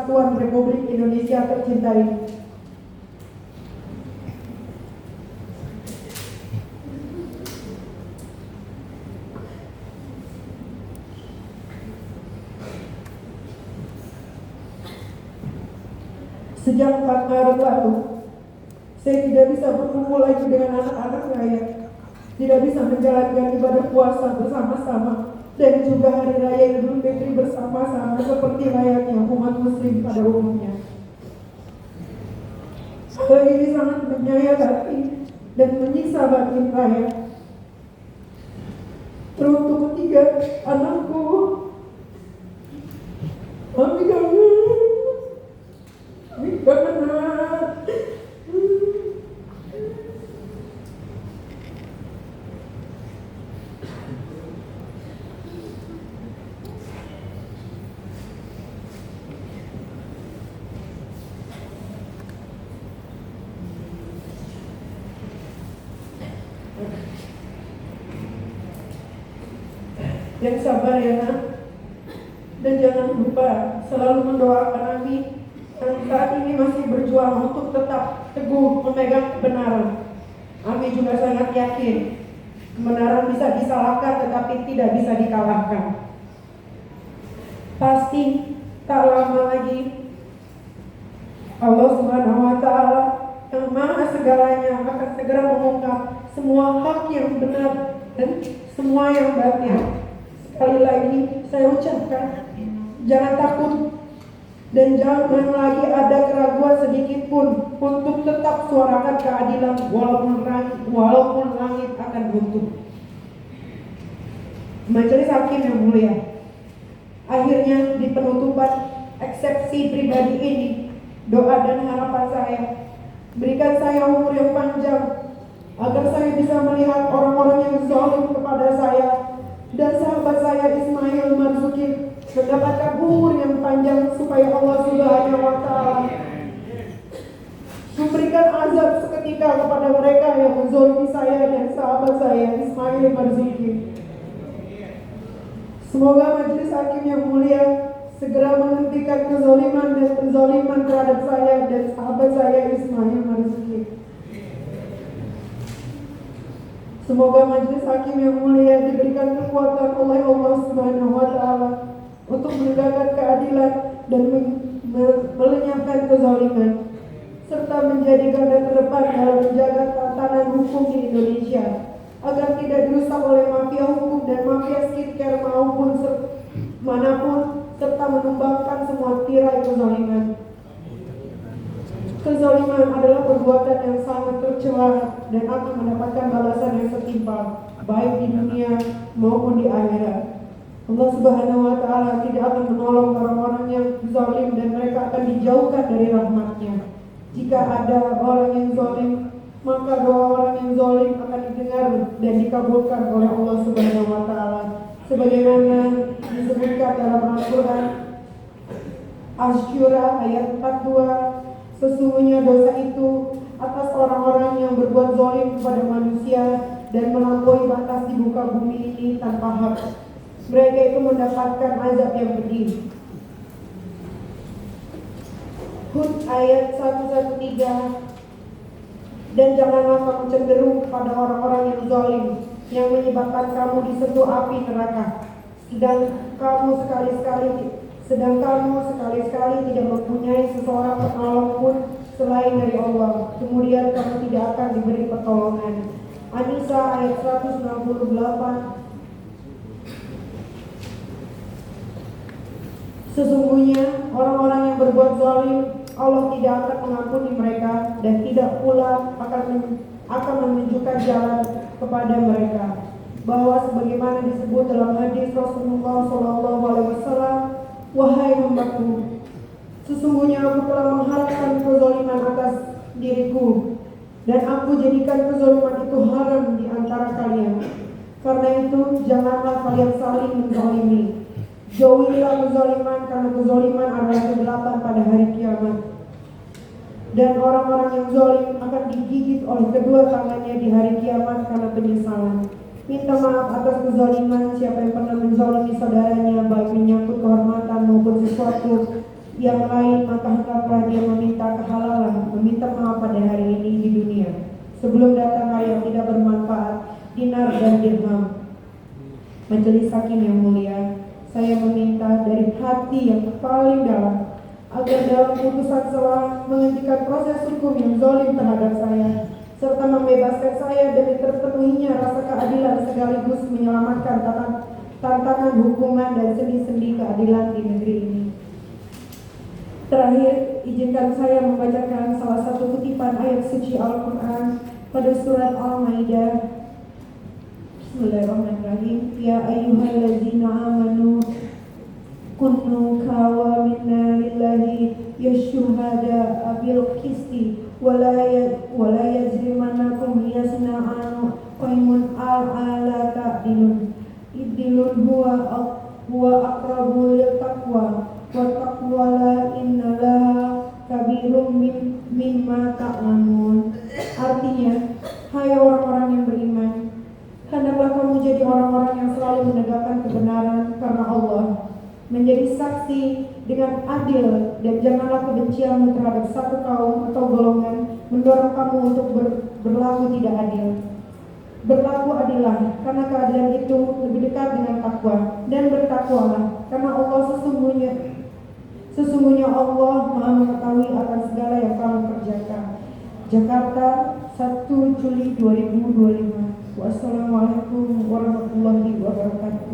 Kesatuan Republik Indonesia tercinta ini. Sejak 4 Maret lalu, saya tidak bisa berkumpul lagi dengan anak-anak saya, tidak bisa menjalankan ibadah puasa bersama-sama, dan juga hari raya Idul Fitri bersama-sama seperti layaknya umat muslim pada umumnya. Hal ini sangat menyayat hati dan menyiksa batin saya. Teruntuk ketiga anakku, kami kangen. Yang sabar ya nak, dan jangan lupa selalu mendoakan kami yang saat ini masih berjuang untuk tetap teguh memegang kebenaran. Kami juga sangat yakin kebenaran bisa disalahkan tetapi tidak bisa dikalahkan. Pasti tak lama lagi Allah Subhanahu wa Ta'ala yang Maha segalanya akan segera mengungkap semua hak yang benar dan semua yang batil. Sekali lagi saya ucapkan, jangan takut dan jangan lagi ada keraguan sedikit pun untuk tetap suarakan keadilan walaupun langit akan runtuh. Majelis Hakim yang mulia, akhirnya di penutupan eksepsi pribadi ini, doa dan harapan saya, berikan saya umur yang panjang agar saya bisa melihat orang-orang yang zalim kepada saya dan sahabat saya Ismail Marzuki mendapatkan umur yang panjang supaya Allah Subhanahu wa Ta'ala memberikan azab seketika kepada mereka yang menzalimi saya dan sahabat saya Ismail Marzuki. Semoga Majelis Hakim yang mulia segera menghentikan kezaliman dan penzaliman terhadap saya dan sahabat saya Ismail Marzuki. Semoga Majelis Hakim yang mulia diberikan kekuatan oleh Allah Subhanahu wa Ta'ala untuk menegakkan keadilan dan melenyapkan kezaliman, serta menjadi garda terdepan dalam menjaga tatanan hukum di Indonesia agar tidak dirusak oleh mafia hukum dan mafia skincare maupun manapun, serta menumbangkan semua tirai kezaliman. Kezaliman adalah perbuatan yang sangat tercela dan akan mendapatkan balasan yang setimpal, baik di dunia maupun di akhirat. Allah Subhanahu wa Ta'ala tidak akan menolong orang-orang yang zalim dan mereka akan dijauhkan dari rahmat-Nya. Jika ada orang yang zalim, maka doa orang yang zalim akan didengar dan dikabulkan oleh Allah Subhanahu wa Ta'ala. Sebagaimana disebutkan dalam Al-Quran Asy-Syura ayat 42, sesungguhnya dosa itu atas orang-orang yang berbuat zalim kepada manusia dan melampaui batas di muka bumi ini tanpa hak. Mereka itu mendapatkan azab yang pedih. Hud ayat 113, dan janganlah kamu cenderung kepada orang-orang yang zalim yang menyebabkan kamu disentuh api neraka, sedang kamu sekali-sekali tidak mempunyai seseorang penolong pun selain dari Allah. Kemudian kamu tidak akan diberi pertolongan. An-Nisa ayat 168. Sesungguhnya orang-orang yang berbuat zalim Allah tidak akan mengampuni mereka dan tidak pula akan menunjukkan jalan kepada mereka. Bahwa sebagaimana disebut dalam hadis Rasulullah SAW, wahai hambaku, sesungguhnya aku telah mengharamkan kezaliman atas diriku dan aku jadikan kezaliman itu haram di antara kalian. Karena itu janganlah kalian saling menzalimi. Jauhilah kezaliman, karena kezaliman adalah kegelapan pada hari kiamat. Dan orang-orang yang zalim akan digigit oleh kedua tangannya di hari kiamat karena penyesalan. Minta maaf atas kezaliman siapa yang pernah menzalimi saudaranya, baik menyangkut kehormatan maupun sesuatu yang lain, maka hendaklah dia meminta kehalalan, meminta maaf pada hari ini di dunia, sebelum datang hari yang tidak bermanfaat, dinar dan dirham. Majelis hakim yang mulia, saya meminta dari hati yang paling dalam agar dalam putusan selah menghentikan proses hukum yang zalim terhadap saya, serta membebaskan saya demi terpenuhinya rasa keadilan sekaligus menyelamatkan tantangan hukuman dan sendi-sendi keadilan di negeri ini. Terakhir, izinkan saya membacakan salah satu kutipan ayat suci Al-Quran pada surat Al-Maidah. Bismillahirrahmanirrahim. Ya ayyuhallazina amanu kunu qawwamina lillahi yashuhada bil qisti wala yajrimanakum yasna'anu qaimun ala ta'dilun idilun huwa aqrabu lil taqwa wa taqwala innallaha kabirum mimma ta'lamun. Artinya, hai orang-orang yang beriman, hendaklah kamu jadi orang-orang yang selalu menegakkan kebenaran karena Allah, menjadi saksi dengan adil, dan janganlah kebencianmu terhadap satu kaum atau golongan mendorong kamu untuk berlaku tidak adil. Berlaku adillah, karena keadilan itu lebih dekat dengan takwa, dan bertakwalah, karena Allah sesungguhnya Allah Maha mengetahui akan segala yang kamu kerjakan. Jakarta, 1 Juli 2025. Wassalamualaikum warahmatullahi wabarakatuh.